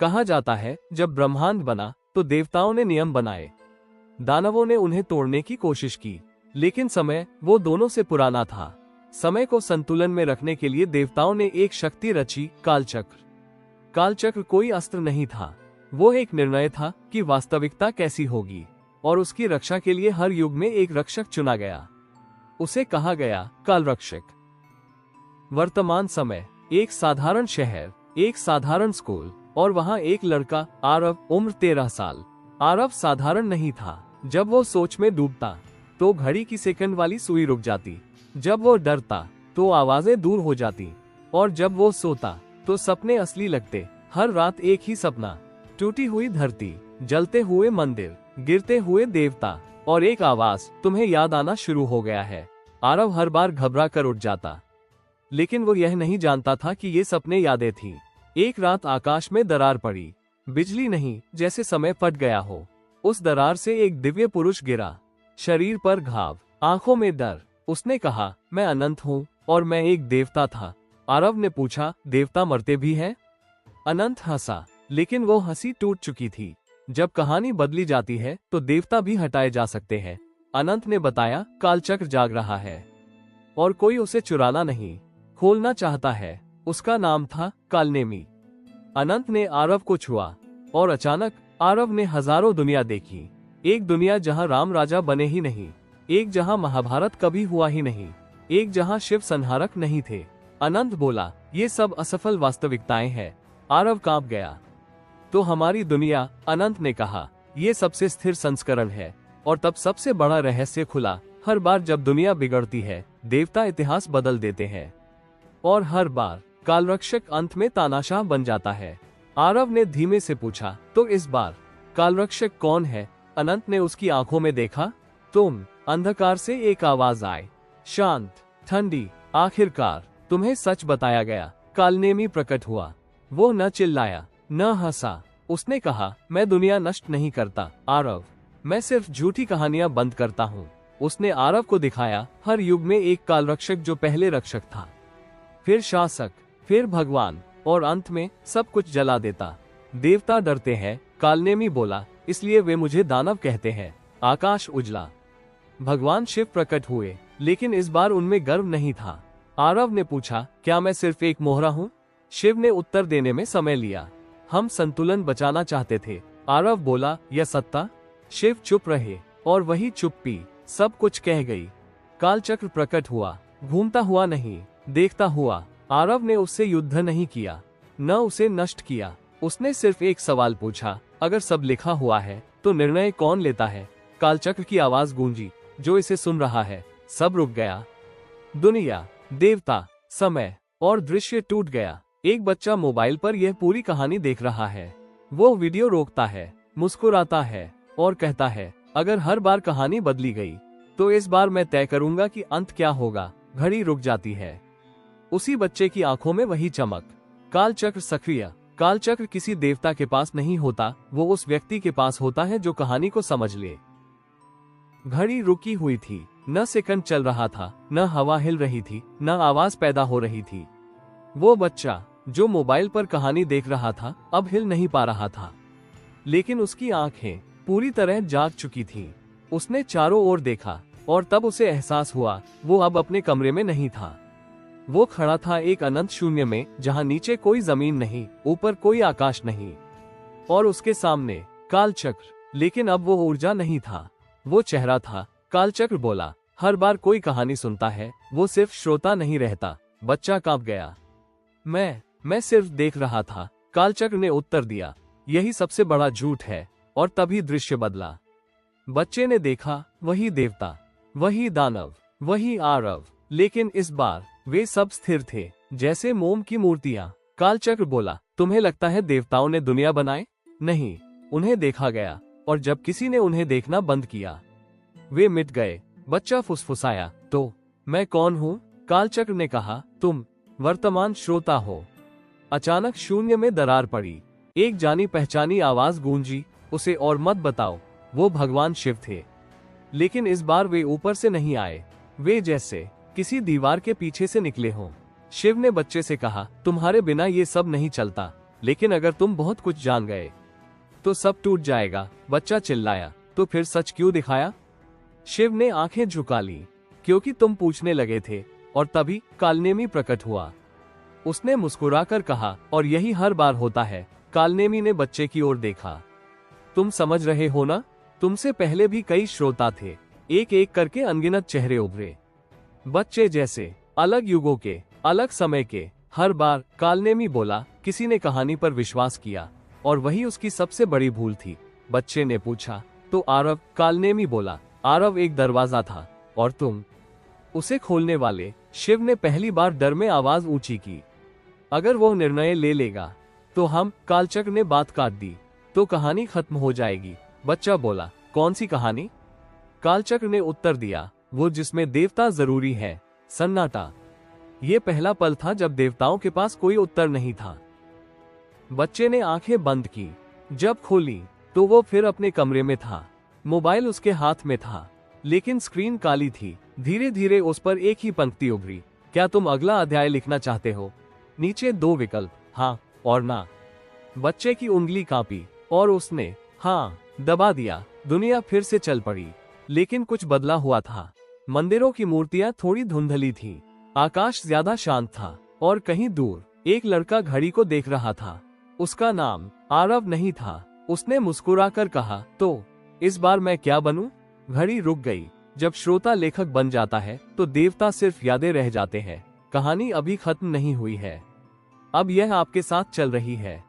कहा जाता है जब ब्रह्मांड बना तो देवताओं ने नियम बनाए। दानवों ने उन्हें तोड़ने की कोशिश की, लेकिन समय वो दोनों से पुराना था। समय को संतुलन में रखने के लिए देवताओं ने एक शक्ति रची, कालचक्र। कालचक्र कोई अस्त्र नहीं था, वो एक निर्णय था कि वास्तविकता कैसी होगी, और उसकी रक्षा के लिए हर युग में एक रक्षक चुना गया। उसे कहा गया कालरक्षक। वर्तमान समय, एक साधारण शहर, एक साधारण स्कूल, और वहाँ एक लड़का आरव, उम्र 13 साल। आरव साधारण नहीं था। जब वो सोच में डूबता तो घड़ी की सेकंड वाली सुई रुक जाती, जब वो डरता तो आवाजें दूर हो जाती, और जब वो सोता तो सपने असली लगते। हर रात एक ही सपना, टूटी हुई धरती, जलते हुए मंदिर, गिरते हुए देवता, और एक आवाज, तुम्हें याद आना शुरू हो गया है। आरव हर बार घबरा कर उठ जाता, लेकिन वो यह नहीं जानता था कि ये सपने यादें थीं। एक रात आकाश में दरार पड़ी, बिजली नहीं, जैसे समय फट गया हो। उस दरार से एक दिव्य पुरुष गिरा, शरीर पर घाव, आंखों में डर। उसने कहा, मैं अनंत हूँ और मैं एक देवता था। आरव ने पूछा, देवता मरते भी हैं? अनंत हंसा, लेकिन वो हंसी टूट चुकी थी। जब कहानी बदली जाती है तो देवता भी हटाए जा सकते हैं। अनंत ने बताया, कालचक्र जाग रहा है और कोई उसे चुराना नहीं, खोलना चाहता है। उसका नाम था कालनेमी। अनंत ने आरव को छुआ और अचानक आरव ने हजारों दुनिया देखी। एक दुनिया जहां राम राजा बने ही नहीं, एक जहां महाभारत कभी हुआ ही नहीं, एक जहां शिव संहारक नहीं थे। अनंत बोला, ये सब असफल वास्तविकताएं हैं। आरव कांप गया। तो हमारी दुनिया, अनंत ने कहा, ये सबसे स्थिर संस्करण है। और तब सबसे बड़ा रहस्य खुला। हर बार जब दुनिया बिगड़ती है, देवता इतिहास बदल देते हैं, और हर बार कालरक्षक अंत में तानाशाह बन जाता है। आरव ने धीमे से पूछा, तो इस बार कालरक्षक कौन है? अनंत ने उसकी आंखों में देखा। तुम। अंधकार से एक आवाज आई, शांत, ठंडी। आखिरकार तुम्हें सच बताया गया। कालनेमी प्रकट हुआ। वो न चिल्लाया, न हंसा। उसने कहा, मैं दुनिया नष्ट नहीं करता आरव, मैं सिर्फ झूठी कहानियां बंद करता हूँ। उसने आरव को दिखाया, हर युग में एक कालरक्षक जो पहले रक्षक था, फिर शासक, फिर भगवान, और अंत में सब कुछ जला देता। देवता डरते हैं, कालनेमी बोला, इसलिए वे मुझे दानव कहते हैं। आकाश उजला। भगवान शिव प्रकट हुए, लेकिन इस बार उनमें गर्व नहीं था। आरव ने पूछा, क्या मैं सिर्फ एक मोहरा हूँ? शिव ने उत्तर देने में समय लिया, हम संतुलन बचाना चाहते थे। आरव बोला, यह सत्ता? शिव चुप रहे, और वही चुप्पी सब कुछ कह गई। कालचक्र प्रकट हुआ, घूमता हुआ नहीं, देखता हुआ। आरव ने उससे युद्ध नहीं किया, न उसे नष्ट किया। उसने सिर्फ एक सवाल पूछा, अगर सब लिखा हुआ है तो निर्णय कौन लेता है? कालचक्र की आवाज गूंजी, जो इसे सुन रहा है। सब रुक गया। दुनिया, देवता, समय और दृश्य टूट गया। एक बच्चा मोबाइल पर यह पूरी कहानी देख रहा है। वो वीडियो रोकता है, मुस्कुराता है और कहता है, अगर हर बार कहानी बदली गई तो इस बार मैं तय करूंगा कि अंत क्या होगा। घड़ी रुक जाती है। उसी बच्चे की आंखों में वही चमक। कालचक्र सक्रिय। कालचक्र किसी देवता के पास नहीं होता, वो उस व्यक्ति के पास होता है जो कहानी को समझ ले। घड़ी रुकी हुई थी, न सेकंड चल रहा था, न हवा हिल रही थी, न आवाज पैदा हो रही थी। वो बच्चा जो मोबाइल पर कहानी देख रहा था, अब हिल नहीं पा रहा था, लेकिन उसकी आंखें पूरी तरह जाग चुकी थीं। उसने चारों ओर देखा, और तब उसे एहसास हुआ, वो अब अपने कमरे में नहीं था। वो खड़ा था एक अनंत शून्य में, जहां नीचे कोई जमीन नहीं, ऊपर कोई आकाश नहीं, और उसके सामने कालचक्र। लेकिन अब वो ऊर्जा नहीं था, वो चेहरा था। कालचक्र बोला, हर बार कोई कहानी सुनता है, वो सिर्फ श्रोता नहीं रहता। बच्चा कांप गया। मैं सिर्फ देख रहा था, कालचक्र ने उत्तर दिया। यही सबसे बड़ा झूठ है। और तभी दृश्य बदला। बच्चे ने देखा, वही देवता, वही दानव, वही आरव, लेकिन इस बार वे सब स्थिर थे, जैसे मोम की मूर्तियां। कालचक्र बोला, तुम्हें लगता है देवताओं ने दुनिया बनाई? नहीं, उन्हें देखा गया, और जब किसी ने उन्हें देखना बंद किया, वे मिट गए। बच्चा फुसफुसाया, तो मैं कौन हूँ? कालचक्र ने कहा, तुम वर्तमान श्रोता हो। अचानक शून्य में दरार पड़ी। एक जानी पहचानी आवाज गूंजी, उसे और मत बताओ। वो भगवान शिव थे, लेकिन इस बार वे ऊपर से नहीं आए, वे जैसे किसी दीवार के पीछे से निकले हों। शिव ने बच्चे से कहा, तुम्हारे बिना ये सब नहीं चलता। लेकिन अगर तुम बहुत कुछ जान गए तो सब टूट जाएगा। बच्चा चिल्लाया, तो फिर सच क्यों दिखाया? शिव ने आंखें झुका ली, क्योंकि तुम पूछने लगे थे। और तभी कालनेमी प्रकट हुआ। उसने मुस्कुराकर कहा, और यही हर बार होता है। कालनेमी ने बच्चे की ओर देखा। तुम समझ रहे हो ना? तुमसे पहले भी कई श्रोता थे। एक एक करके अनगिनत चेहरे उभरे, बच्चे जैसे, अलग युगों के, अलग समय के। हर बार कालनेमी बोला, किसी ने कहानी पर विश्वास किया, और वही उसकी सबसे बड़ी भूल थी। बच्चे ने पूछा, तो आरव? कालनेमी बोला, आरव एक दरवाजा था, और तुम उसे खोलने वाले। शिव ने पहली बार डर में आवाज ऊंची की। अगर वो निर्णय ले लेगा तो हम, कालचक्र ने बात काट दी, तो कहानी खत्म हो जाएगी। बच्चा बोला, कौन सी कहानी? कालचक्र ने उत्तर दिया, वो जिसमें देवता जरूरी है। सन्नाटा। ये पहला पल था जब देवताओं के पास कोई उत्तर नहीं था। बच्चे ने आंखें बंद की। जब खोली तो वो फिर अपने कमरे में था। मोबाइल उसके हाथ में था, लेकिन स्क्रीन काली थी। धीरे धीरे उस पर एक ही पंक्ति उभरी, क्या तुम अगला अध्याय लिखना चाहते हो? नीचे 2 विकल्प, हाँ और ना। बच्चे की उंगली कांपी और उसने हाँ दबा दिया। दुनिया फिर से चल पड़ी, लेकिन कुछ बदला हुआ था। मंदिरों की मूर्तियां थोड़ी धुंधली थी, आकाश ज्यादा शांत था, और कहीं दूर एक लड़का घड़ी को देख रहा था। उसका नाम आरव नहीं था। उसने मुस्कुराकर कहा, तो इस बार मैं क्या बनूं? घड़ी रुक गई। जब श्रोता लेखक बन जाता है तो देवता सिर्फ यादें रह जाते हैं। कहानी अभी खत्म नहीं हुई है, अब यह आपके साथ चल रही है।